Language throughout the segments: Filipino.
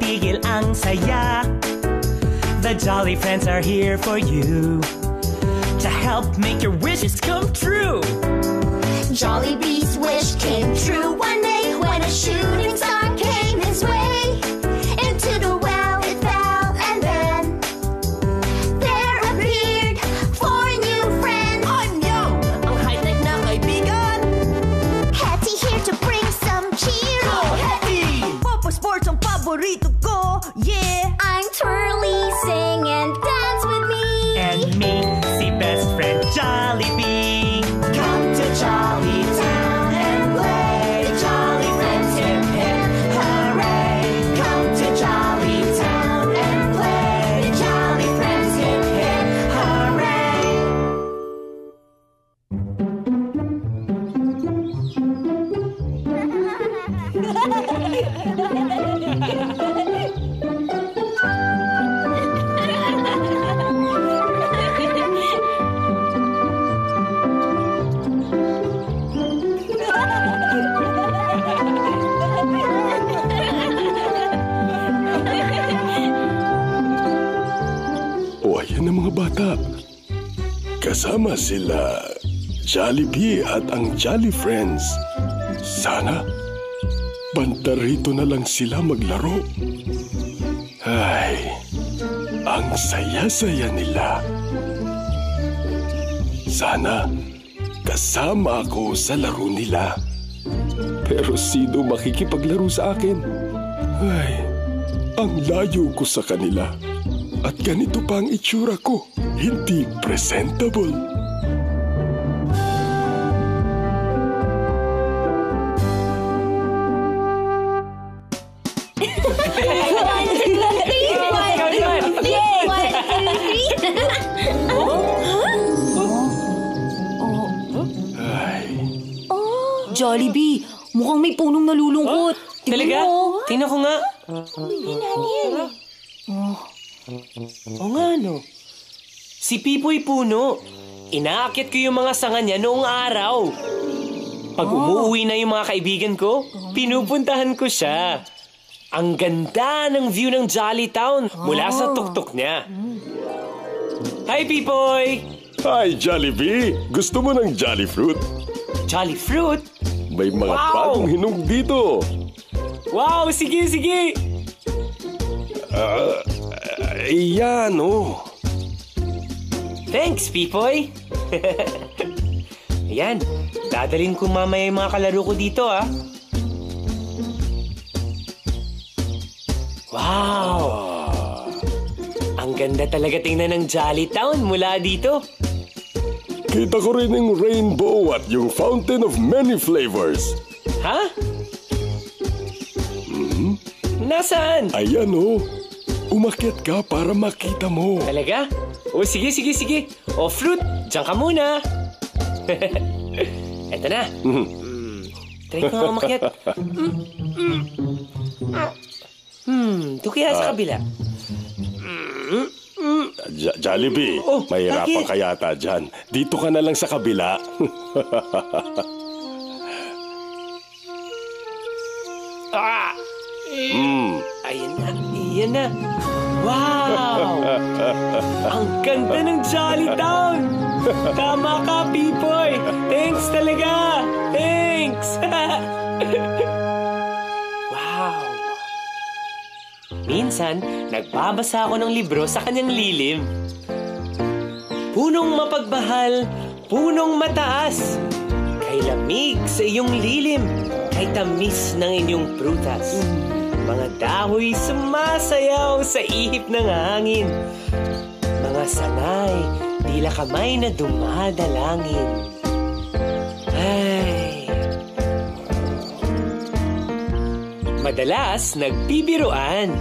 matigil ang saya. The Jolly Friends are here for you to help make your wishes come true. Jollibee's wish came true one day when a shooting star came his way. Into the well it fell, and then there appeared four new friends. Anyo! Ang high-tech na kaibigan! Hetty here to bring some cheer. Go, Hetty! Papa Sports ang paborito ko, yeah! I'm Twirly, sing and dance with me. And me, si best friend Jollibee. Come to Jolly Town and play. Jolly friends, hip hip hooray. Come to Jolly Town and play. Jolly friends, hip hip hooray. O ayan ang mga bata. Kasama sila Jollibee at ang Jolly Friends. Sana banda rito na lang sila maglaro. Ay, ang saya-saya nila. Sana kasama ako sa laro nila. Pero sino makikipaglaro sa akin? Ay, ang layo ko sa kanila. At ganito pa ang itsura ko, hindi presentable. Jollibee, mukhang may punong nalulungkot. Talaga? Tingnan ko nga. Oo nga, no. Si Pipoy Puno. Inaakyat ko yung mga sanga niya noong araw. Pag umuwi na yung mga kaibigan ko, pinupuntahan ko siya. Ang ganda ng view ng Jolly Town mula sa tuktok niya. Hi, Pipoy! Hi, Jollibee! Gusto mo ng Jolly Fruit? Jolly Fruit? May mga Wow! bagong hinog dito. Wow, sige, sige! Iyan, oh. Thanks, Pipoy! Ayan, dadalhin ko mamaya yung mga kalaro ko dito, ah. Wow! Ang ganda talaga tingnan ng Jolly Town mula dito. Kita ko rin yung rainbow at yung fountain of many flavors. Ha? Nasaan? Ayan, oh. Umakyat ka para makita mo. Talaga? O, sige, sige, sige. O, Fruit, dyan ka muna. Eto na. Try ko nga umakyat. Ito kaya sa kabila. Jollibee, Oh, mahirapan bakit? ka yata dyan. Dito ka na lang sa kabila. Ayan na, ayan na. Wow! Ang ganda ng Jolly Town! Tama ka, Pipoy! Thanks talaga! Thanks! Wow! Minsan, nagbabasa ako ng libro sa kanyang lilim. Punong mapagmahal, punong mataas. Kay lamig sa iyong lilim, kay tamis ng inyong prutas. Mga dahoy sumasayaw sa ihip ng hangin. Mga sangay, tila kamay na dumadalangin. Ay. Madalas nagbibiruan.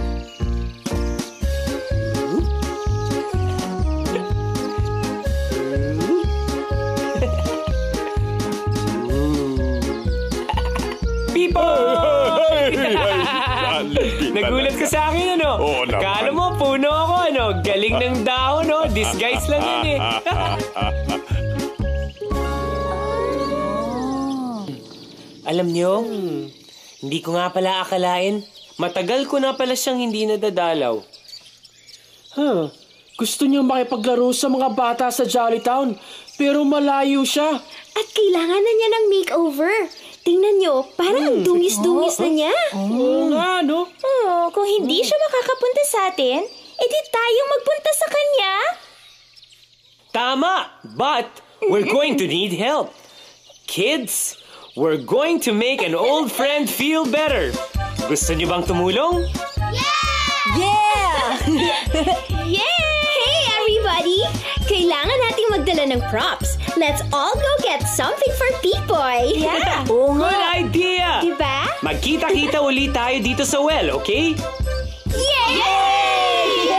Nagulat ka sa akin, ano? Oo naman. Akala mo, puno ako, ano? Galing ng dahon, no? Disguise lang yun, eh. Alam nyo, hindi ko nga pala akalain, Matagal ko na pala siyang hindi nadadalaw. Gusto niya makipaglaro sa mga bata sa Jollytown, pero malayo siya. At kailangan na niya ng makeover. Tingnan niyo, parang dungis-dungis na niya. Oo nga, no? Oh, kung hindi siya makakapunta sa atin, edi tayong magpunta sa kanya. Tama! But we're going to need help. Kids, we're going to make an old friend feel better. Gusto niyo bang tumulong? Yeah! Yay! Hey, everybody! Kailangan nating magdala ng props. Let's all go get something for Pipoy. Yeah. Good idea! Diba? Magkita-kita ulit tayo dito sa well, okay? Yay!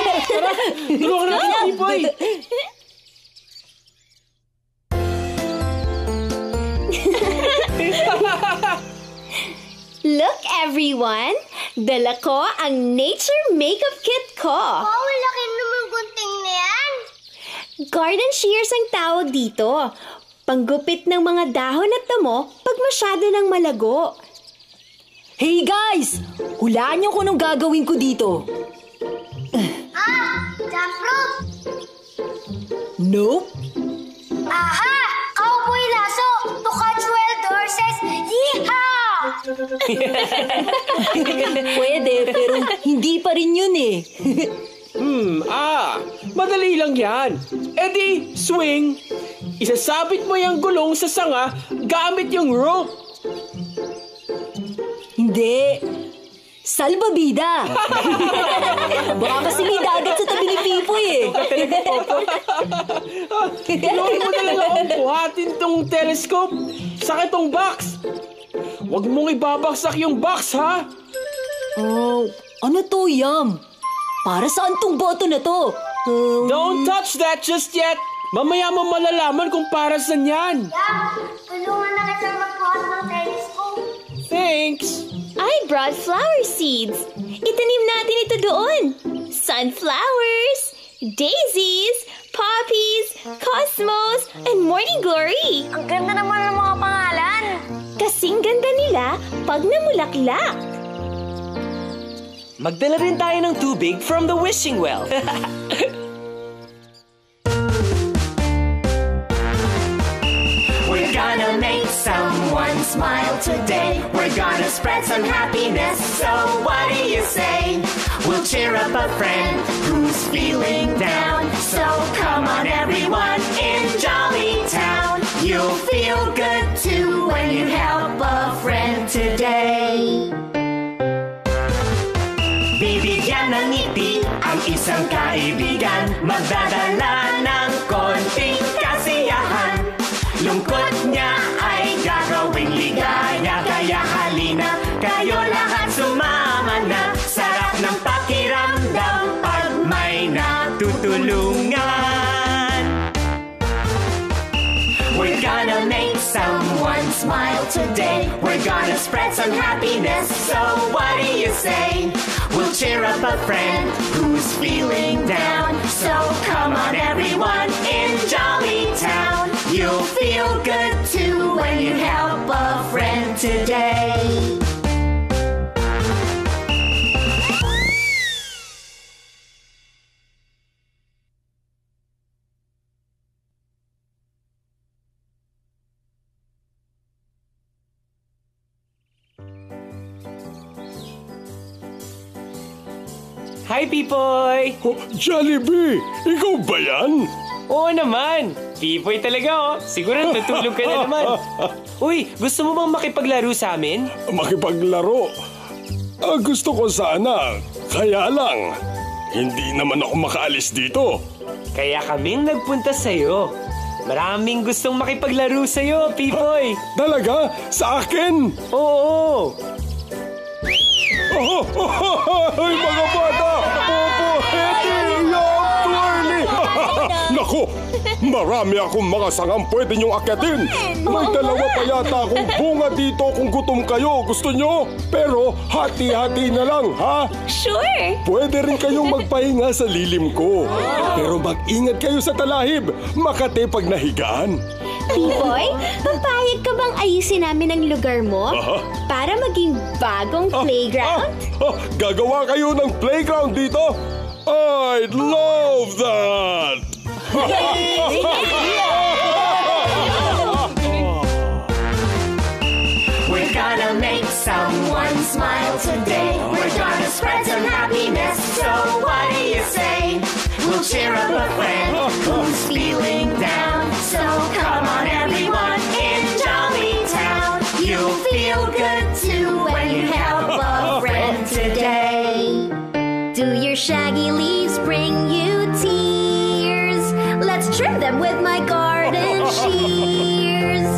Tulungan natin si Pipoy! Look, everyone! Dala ko ang nature makeup kit ko. Oh, laki naman gunting na yan. Garden shears ang tawag dito. Panggupit ng mga dahon at damo pag masyado ng malago. Hey guys! Hulaan niyo kung anong gagawin ko dito. Jump rope. Nope. Aha! Cowboy lasso to catch wild horses. Yeehaw! Pwede, pero hindi pa rin yun eh. Madali lang yan. Eddie, swing. Isasabit mo yung gulong sa sanga gamit yung rope. Hindi. Salbabida. Baka kasi may dagat sa tabi ni Pipoy eh. Tulungan mo na lang akong buhatin tong telescope sa itong box. Huwag mong ibabagsak yung box, ha? Oh, ano to, Yam? Para saan tong boto na to? Don't touch that just yet. Mamaya mo malalaman kung para saan yan. Tulungan na kita magbuhat ng telescope. Thanks. I brought flower seeds. Itanim natin ito doon. Sunflowers, daisies, poppies, cosmos, and morning glory. Ang ganda naman ng mga pangalan. Kasing ganda nila pag namulaklak. Magdala rin tayo ng tubig from the wishing well. We're gonna make someone smile today. We're gonna spread some happiness. So what do you say? We'll cheer up a friend who's feeling down. So come on everyone in Jollytown. You'll feel good too when you help a friend today. Bibigyan ng ngiti ang isang kaibigan. Magdadala ng konting kasiyahan. Lungkot niya ay gagawing ligaya. Kaya halina, kayo lahat sumama na. Sarap ng pakiramdam pag may natutulungan. We're gonna make someone smile today. We're gonna spread some happiness. So what do you say? We'll cheer up a friend who's feeling down. So come on everyone in Jollytown. You'll feel good too when you help a friend today. Hi, Pipoy! Jollibee, ikaw ba yan? Oo naman! Pipoy talaga, oh. Siguro natulog ka na naman. Uy, gusto mo bang makipaglaro sa amin? Makipaglaro? Gusto ko sana. Kaya lang, hindi naman ako makaalis dito. Kaya kaming nagpunta sa'yo. Maraming gustong makipaglaro sa'yo, Pipoy. Talaga? Sa akin? Oo. Ay, mga bata! Opo, Eddie! Twirly! Naku! Marami akong mga sangang pwede niyong akyatin. May dalawa pa yata akong bunga dito kung gutom kayo. Gusto niyo? Pero hati-hati na lang, ha? Sure! Pwede rin kayong magpahinga sa lilim ko. Pero mag-ingat kayo sa talahib. Makati pag nahigaan. Pipoy, papayag ka bang ayusin namin ang lugar mo? Para maging bagong playground? Gagawa kayo ng playground dito? I'd love that! We're gonna make someone smile today. We're gonna spread some happiness. So what do you say? We'll cheer up a friend who's feeling down. So come on everyone in Jollytown. You'll feel good too when you help a friend today. Do your shaggy leaves bring you tears? Let's trim them with my garden shears.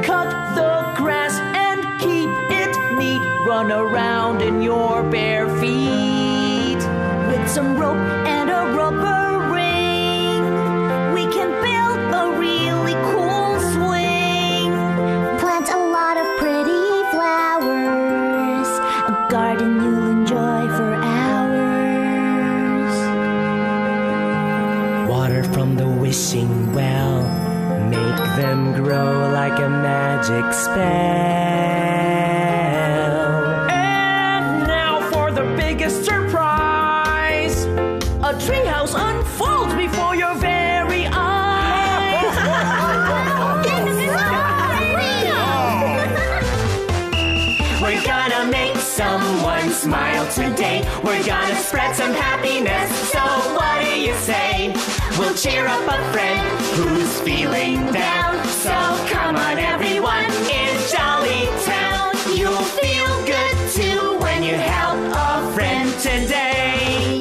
Cut the grass and keep it neat. Run around in your bare feet. With some rope and a rubber ring, we can build a really cool swing. Plant a lot of pretty flowers, a garden you'll enjoy for hours. Water from the wishing well, make them grow like a magic spell. And now for the biggest surprise. A treehouse unfolds before your very eyes. We're gonna make someone smile today. We're gonna spread some happiness. So what do you say? We'll cheer up a friend who's feeling down. So come on everyone in Jollytown. You'll feel good too when you help a friend today.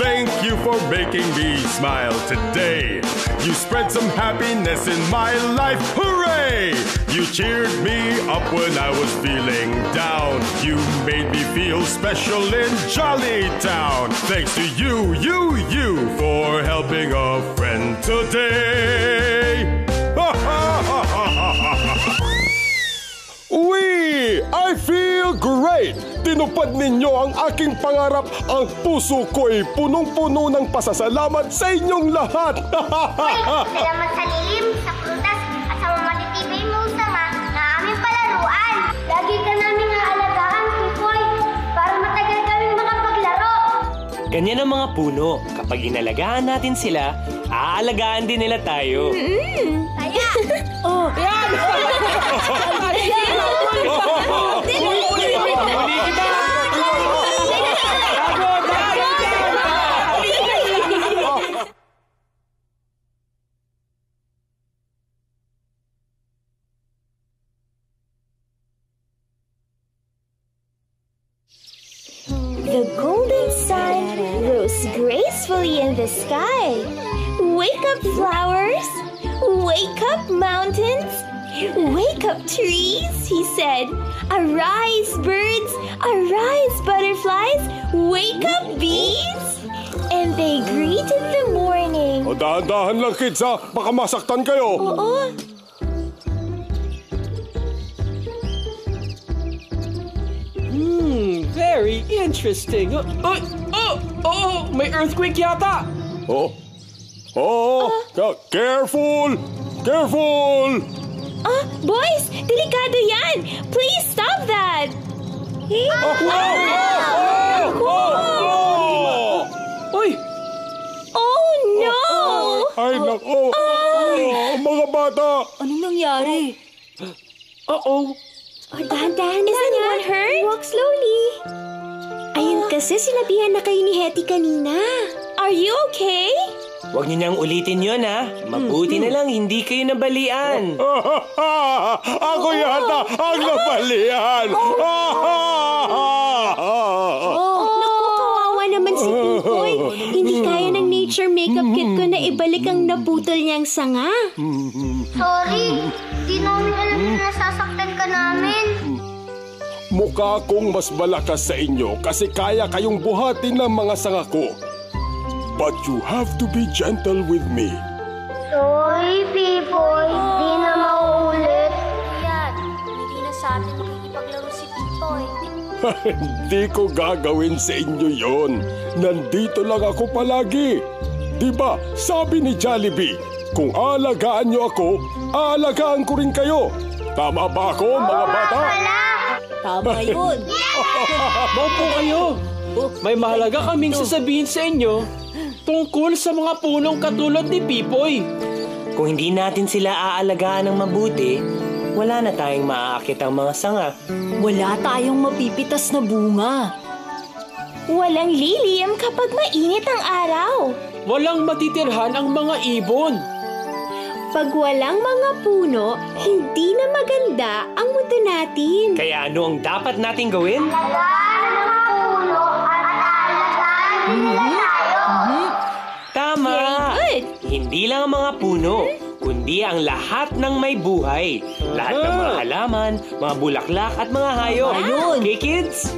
Thank you for making me smile today. You spread some happiness in my life. Hooray! You cheered me up when I was feeling down. You made me feel special in Jollytown. Thanks to you for helping a friend today. I feel great! Tinupad ninyo ang aking pangarap. Ang puso ko'y punong-puno ng pasasalamat sa inyong lahat. Salamat sa lilim, sa prutas, at sa mga matitibay mo sama na aming palaruan. Lagi ka namin aalagaan, Pipoy, para matagal kaming makapaglaro. Ganyan ang mga puno. Kapag inalagaan natin sila, aalagaan din nila tayo. Kaya, The golden sun rose gracefully in the sky. Wake up, flowers! Wake up, mountains! Wake up, trees, he said. Arise, birds! Arise, butterflies! Wake up, bees! And they greeted the morning. O dahan-dahan lang, kids, ha? Baka masaktan kayo. Oo. Very interesting. May earthquake yata. Careful! Careful! Boys, delikado yan! Please stop that! Uy! Oh, no! Ay, nako! Mga bata! Anong nangyari? Uh-oh. Dahan-dahan. Is anyone hurt? Walk slowly. Ayun kasi sinabihan na kayo ni Hetty kanina. Are you okay? Huwag niyo nang ulitin yon, ha? Mabuti na lang hindi kayo nabalian. Ako yata ang nabalian! Naku, kawawa naman si Pipoy. Hindi kaya ng nature makeup kit ko na ibalik ang naputol niyang sanga. sorry. Di namin alam na nasasaktan ka namin. Mukha akong mas malakas sa inyo kasi kaya kayong buhatin ng mga sanga ko. But you have to be gentle with me. Sorry, Pipoy. Di na mauulit. Yan, hindi na sa atin makikipaglaro si Pipoy. Hindi ko gagawin sa inyo yon. Nandito lang ako palagi. Diba, sabi ni Jollibee, Kung aalagaan niyo ako, aalagaan ko rin kayo. Tama ba ako, mga bata? Tama yun. Maupo kayo. May mahalaga kaming sasabihin sa inyo tungkol sa mga punong katulad ni Pipoy. Kung hindi natin sila aalagaan ng mabuti, wala na tayong maaakit ang mga sanga. Wala tayong mapipitas na bunga. Walang lilim kapag mainit ang araw. Walang matitirhan ang mga ibon. Pag walang mga puno, hindi na maganda ang mundo natin. Kaya ano ang dapat nating gawin? Tama! Very good. Hindi lang ang mga puno, kundi ang lahat ng may buhay. Lahat ng mga halaman, mga bulaklak at mga hayop. Ayun. Okay, kids?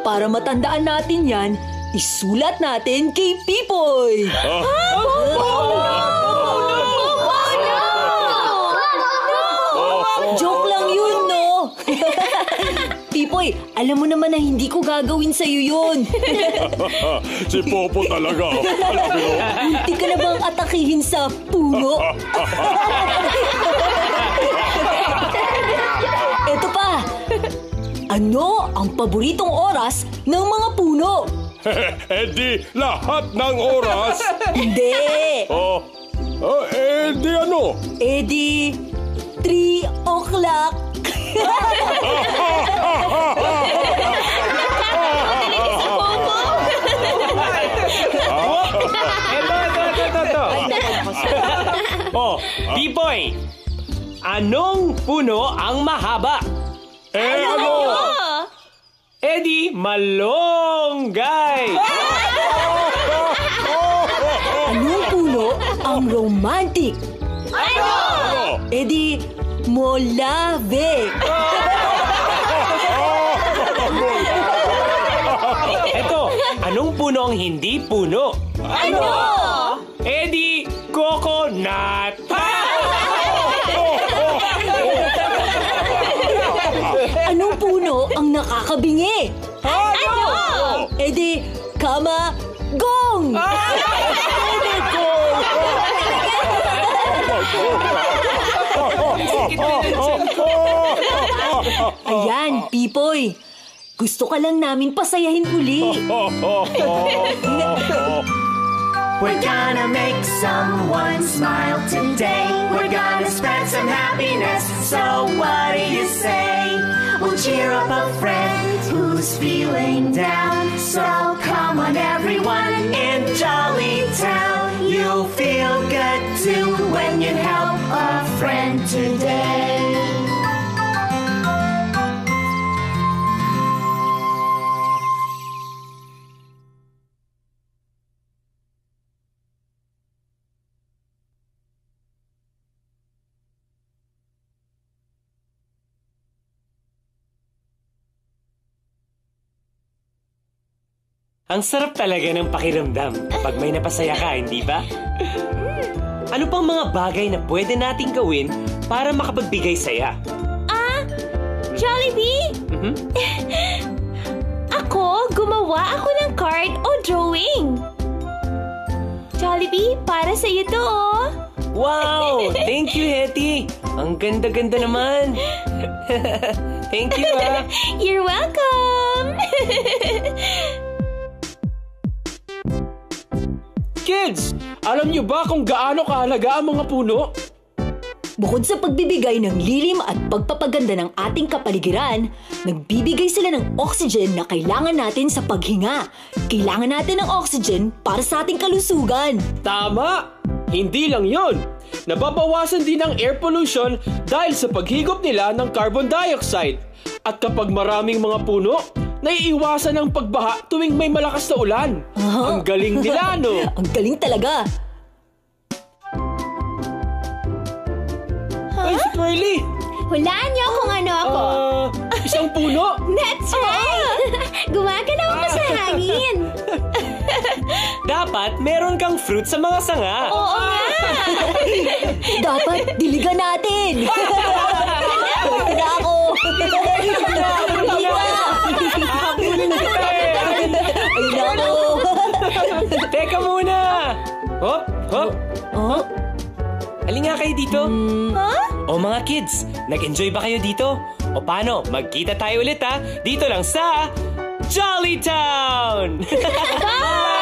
Para matandaan natin yan, isulat natin kay Pipoy. Joke lang yun, no? Pipoy, alam mo naman na hindi ko gagawin sa'yo yun. Si Popo talaga. Alam mo yun? Hindi ka na bang atakihin sa puno? Eto pa. Ano ang paboritong oras ng mga puno? Di lahat ng oras. Hindi. Di ano? Di 3 o'clock. Ito. Pipoy, anong puno ang mahaba? Ano? Di malonggay. Anong puno ang romantic? Di molave. Eto, anong puno ang hindi puno? Di coconut. Anong puno ang nakakabingi? Di kamagong. Ayan, Pipoy. Gusto ka lang namin pasayahin uli. We're gonna make someone smile today. We're gonna spread some happiness. So what do you say? We'll cheer up a friend who's feeling down. So come on everyone in Jolly Town. You'll feel good too when you help a friend today. Ang sarap talaga ng pakiramdam kapag may napasaya ka, hindi ba? Ano pang mga bagay na pwede nating gawin para makapagbigay saya? Jollibee! Gumawa ako ng card o drawing. Jollibee, para sa iyo to, oh. Wow! Thank you, Hetty! Ang ganda-ganda naman! Thank you, ah! You're welcome! Kids, alam niyo ba kung gaano kahalaga ang mga puno? Bukod sa pagbibigay ng lilim at pagpapaganda ng ating kapaligiran, nagbibigay sila ng oxygen na kailangan natin sa paghinga. Kailangan natin ng oxygen para sa ating kalusugan. Tama! Hindi lang yon. Nababawasan din ang air pollution dahil sa paghigop nila ng carbon dioxide. At kapag maraming mga puno, naiiwasan ang pagbaha tuwing may malakas na ulan. Ang galing nila, no? Ang galing talaga. Ay, si Pearly! Hulaan niyo kung ano ako. Isang puno? That's right! Gumagalaw ako sa hangin. Dapat meron kang fruit sa mga sanga. Oo nga! Dapat diligan natin. Hindi ako. Teka muna! Hop, hop. Oh? Halika kayo dito. O mga kids, nag-enjoy ba kayo dito? O paano, magkita tayo ulit ha? Dito lang sa Jolly Town! Bye!